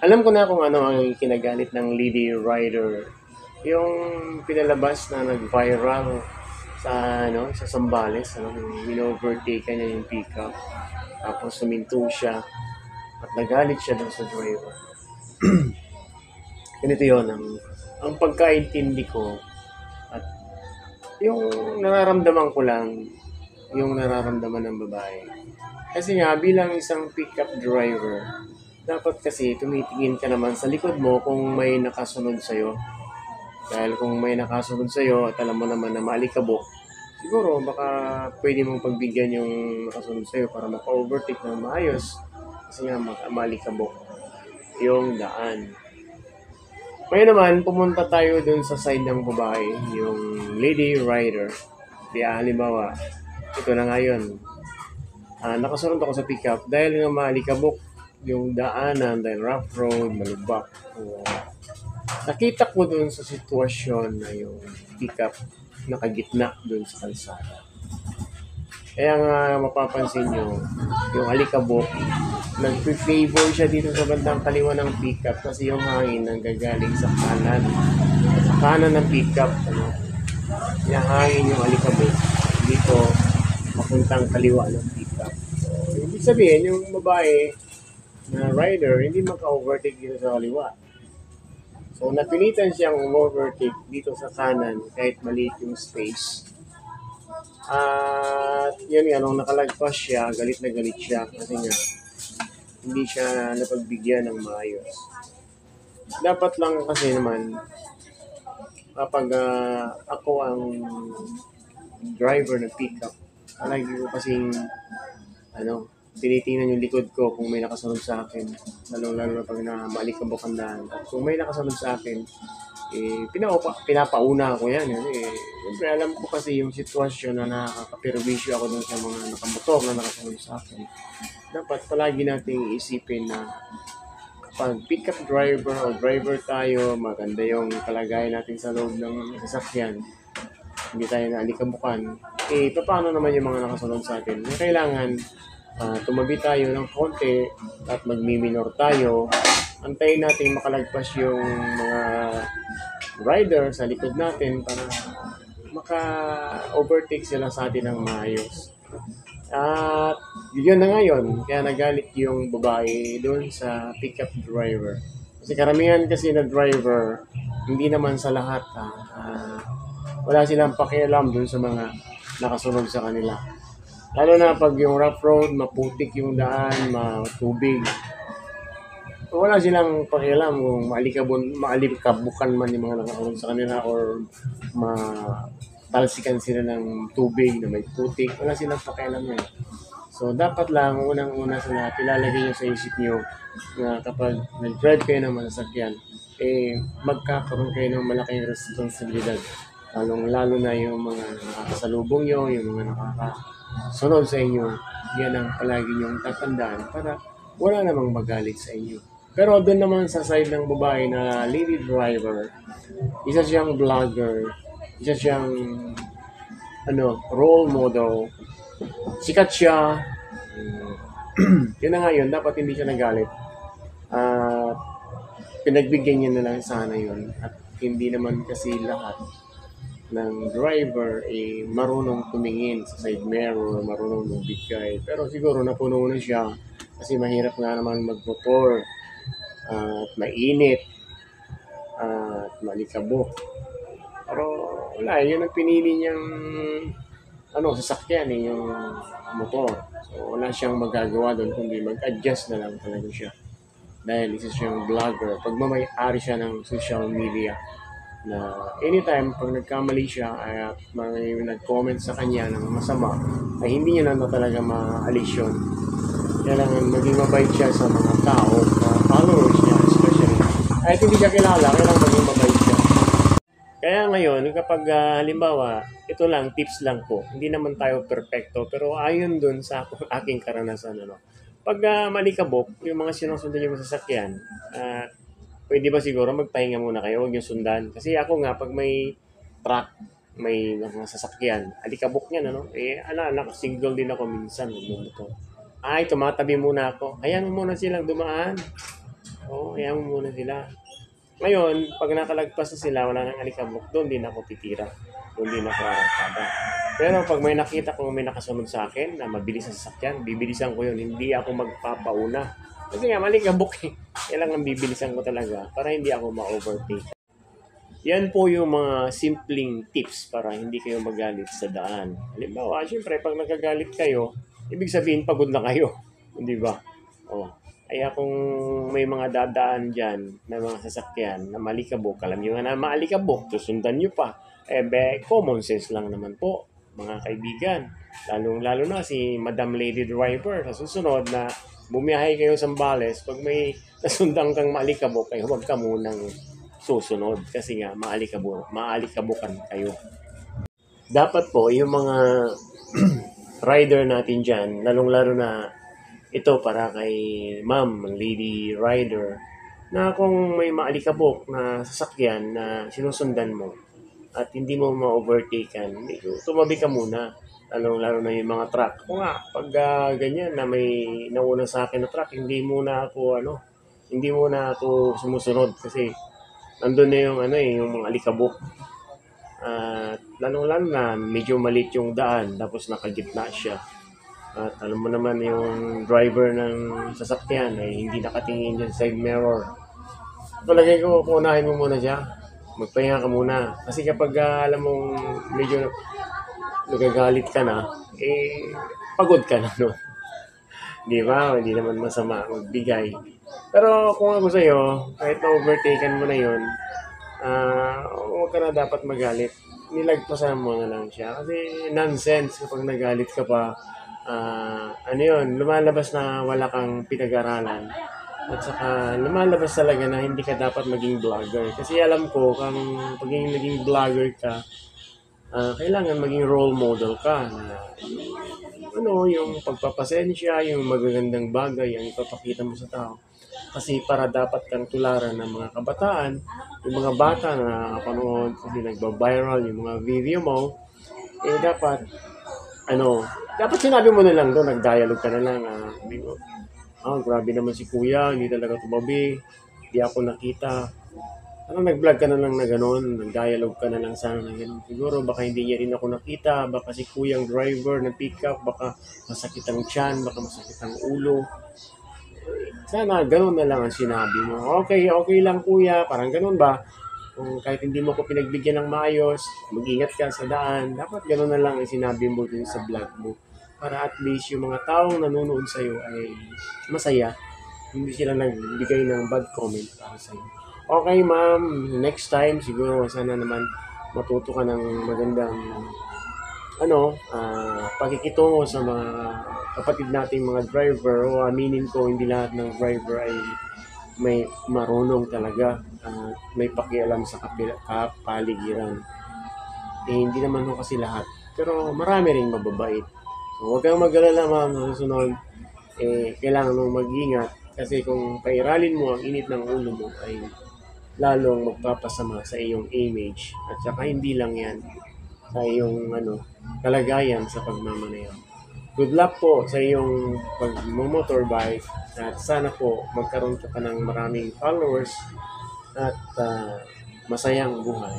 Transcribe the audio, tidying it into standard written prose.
Alam ko na kung ano ang kinagalit ng Lady Rider. Yung pinalabas na nag-viral sa sa Zambales, in-overtake niya yung pickup. Tapos suminto siya at nagalit siya dun sa driver. Ganito yun, ang pagkaintindi ko at yung nararamdaman ko lang, yung nararamdaman ng babae. Kasi nga, bilang isang pickup driver, dapat kasi tumitingin ka naman sa likod mo kung may nakasunod sa'yo. Dahil kung may nakasunod sa'yo at alam mo naman na maalikabok, siguro baka pwede mong pagbigyan yung nakasunod sa'yo para maka-overtake ng maayos. Kasi nga maalikabok yung daan. Ngayon naman, pumunta tayo dun sa side ng babae, yung lady rider. Kaya halimbawa, ito na nga yun. Nakasunod ako sa pickup dahil nga maalikabok yung daanan, dahil rough road, malubak. Nakita ko dun sa sitwasyon na yung pickup nakagitna dun sa kalsada. Kaya nga mapapansin nyo, yung alikabok, nag-favor siya dito sa bandang kaliwa ng pickup kasi yung hangin nanggagaling sa kanan. Sa kanan ng pickup, hangin yung alikabok dito papuntang kaliwa ng pickup. So, ibig sabihin, yung babae na rider, hindi maka-overtake dito sa kaliwa. So, napilitan siyang overtake dito sa kanan kahit maliit yung space. At yun nga, nung nakalagpas siya, galit na galit siya kasi nga hindi siya napagbigyan ng maayos. Dapat lang kasi naman kapag ako ang driver ng pickup, lagi ko kasing tinitingnan yung likod ko kung may nakasunod sa akin, lalo na pag maalikabok ang daan. At kung may nakasunod sa akin, pinapauna ako yan. Siyempre alam ko kasi yung sitwasyon na nakakaperwisyo ako dun sa mga nakamotor na nakasunod sa akin. Dapat palagi nating iisipin na kapag pickup driver o driver tayo, maganda yung kalagayan natin sa loob ng sasakyan. Hindi tayo naalikabukan. Paano naman yung mga nakasunod sa atin? Kailangan tumabi tayo ng konti at magmi-minor tayo. Antayin natin makalagpas yung mga rider sa likod natin para maka-overtake sila sa atin ng maayos. At yun na ngayon, kaya nagalit yung babae doon sa pickup driver. Kasi karamihan kasi na driver, hindi naman sa lahat, wala silang pakialam doon sa mga nakasunod sa kanila. Lalo na pag yung rough road, maputik yung daan, matubig. Wala silang pakialam kung maalikabukan man yung mga nakasunod sa kanila or matalsikan sila ng tubig na may putik. Wala silang pakialam yan. So, dapat lang, unang-una sa lahat, ilalagay nyo sa isip nyo na kapag nag-drive kayo ng masasakyan, magkakaroon kayo ng malaking responsibilidad. Lalo na yung mga nakakasalubong nyo, yung mga nakakasunod sa inyo, yan ang palagi nyong tatandaan para wala namang magalit sa inyo. Pero doon naman sa side ng babae na lady driver, isa siyang vlogger, isa siyang role model. Sikat siya. Yun na nga yun, dapat hindi siya nagalit. Pinagbigyan niya na lang sana yun. At hindi naman kasi lahat ng driver marunong tumingin sa side mirror, marunong magbigay. Pero siguro napuno na siya kasi mahirap nga naman magmotor at mainit at malikabok. Pero wala, yun ang pinili niyang sasakyan yung motor. So wala siyang magagawa doon kundi mag-adjust na lang talaga siya. Dahil isa siyang vlogger, pagmamay-ari siya ng social media na anytime pag nagkamali siya at may nag-comment sa kanya ng masama ay hindi niya na talaga maalis yun. Kailangan maging mabait siya sa mga tao, followers niya especially. Kahit hindi siya kilala, kailangan maging mabait siya. Kaya ngayon, kapag halimbawa, ito lang, tips lang po. Hindi naman tayo perfecto, pero ayon dun sa aking karanasan. Pag malikabok, yung mga sinusundan yung sasakyan, pwede ba siguro magpahinga muna kayo, huwag yung sundan. Kasi ako nga, pag may truck, may mga sasakyan, alikabok niyan, single din ako minsan. Ay, tumatabi muna ako. Hayaan mo muna silang dumaan. hayaan mo muna sila. Ngayon, pag nakalagpas na sila, wala nang alikabok, doon din ako titira. Doon din ako arangkada. Pero pag may nakita kong may nakasunod sa akin na mabilis ang sasakyan, bibilisan ko yun. Hindi ako magpapauna. Kasi nga, malikabok eh. Kailangan bibilisan ko talaga para hindi ako ma-overtake. Yan po yung mga simpleng tips para hindi kayo magalit sa daan. Halimbawa, syempre, pag nagagalit kayo, ibig sabihin pagod na kayo. Hindi ba? Oh. Kaya kung may mga dadaan dyan na mga sasakyan na malikabok, alam nyo nga na malikabok, susundan nyo pa. Common sense lang naman po, mga kaibigan. Lalo na si Madam Lady Driver, sa susunod na bumiyahe kayo sa Zambales, pag may nasundan kang malikabok, kayo huwag ka munang susunod kasi nga maalikabukan kayo. Dapat po yung mga rider natin dyan, lalong-lalo na ito para kay ma'am, lady rider, na kung may maalikabok na sasakyan na sinusundan mo at hindi mo ma-overtaken, tumabi ka muna. Lalo na yung mga truck. Kung nga, pag ganyan na may nauna sa akin na truck, hindi muna ako sumusunod kasi nandun na yung yung mga alikabok. At lalo na medyo maliit yung daan tapos nakagitna siya. At alam mo naman yung driver ng sasakyan ay hindi nakatingin dyan sa side mirror. Palagay ko, punahin mo muna siya. Magpahinga ka muna. Kasi kapag alam mong medyo nagagalit ka na, pagod ka na, no? Di ba? Hindi naman masama magbigay. Pero kung ako sa'yo, kahit na-overtaken mo na yun, huwag ka na dapat magalit. Nilagpasan mo na lang siya. Kasi nonsense kapag nagalit ka pa. Lumalabas na wala kang pinag-aralan. At saka lumalabas talaga na hindi ka dapat maging vlogger. Kasi alam ko, pag naging vlogger ka, kailangan maging role model ka na yung pagpapasensya, yung magagandang bagay ang ipapakita mo sa tao. Kasi para dapat kang tularan ng mga kabataan, yung mga bata na nakapanood kasi nagba-viral yung mga video mo, dapat sinabi mo na lang doon, nag-dialogue ka na lang, grabe naman si kuya, hindi talaga tumabi, hindi ako nakita. Nag-vlog ka na lang na gano'n, nag-dialogue ka na lang sana na gano'n. Siguro baka hindi niya rin ako nakita, baka si kuyang driver na pick-up, baka masakit ang tiyan, baka masakit ang ulo. Sana gano'n na lang ang sinabi mo. Okay lang kuya, parang gano'n ba? Kung kahit hindi mo ko pinagbigyan ng maayos, mag-ingat ka sa daan, dapat gano'n na lang ang sinabi mo din sa vlog mo. Para at least yung mga taong nanonood sa'yo ay masaya, hindi sila nagbigay ng bad comment para sa'yo. Okay ma'am, next time siguro sana naman matuto ka ng magandang pakikitungo sa mga kapatid nating mga driver. O aminin ko, hindi lahat ng driver ay may marunong talaga, may pakialam sa kapaligiran. Hindi naman ho kasi lahat, pero marami ring mababait. So, huwag kang mag-alala ma'am, sa susunod, kailangan mong mag-ingat kasi kung pairalin mo ang init ng ulo mo ay lalong magpapasama sa iyong image at saka hindi lang yan sa iyong kalagayan sa pagmamaneho. Good luck po sa iyong pag-motorbike at sana po magkaroon ka ng maraming followers at masayang buhay.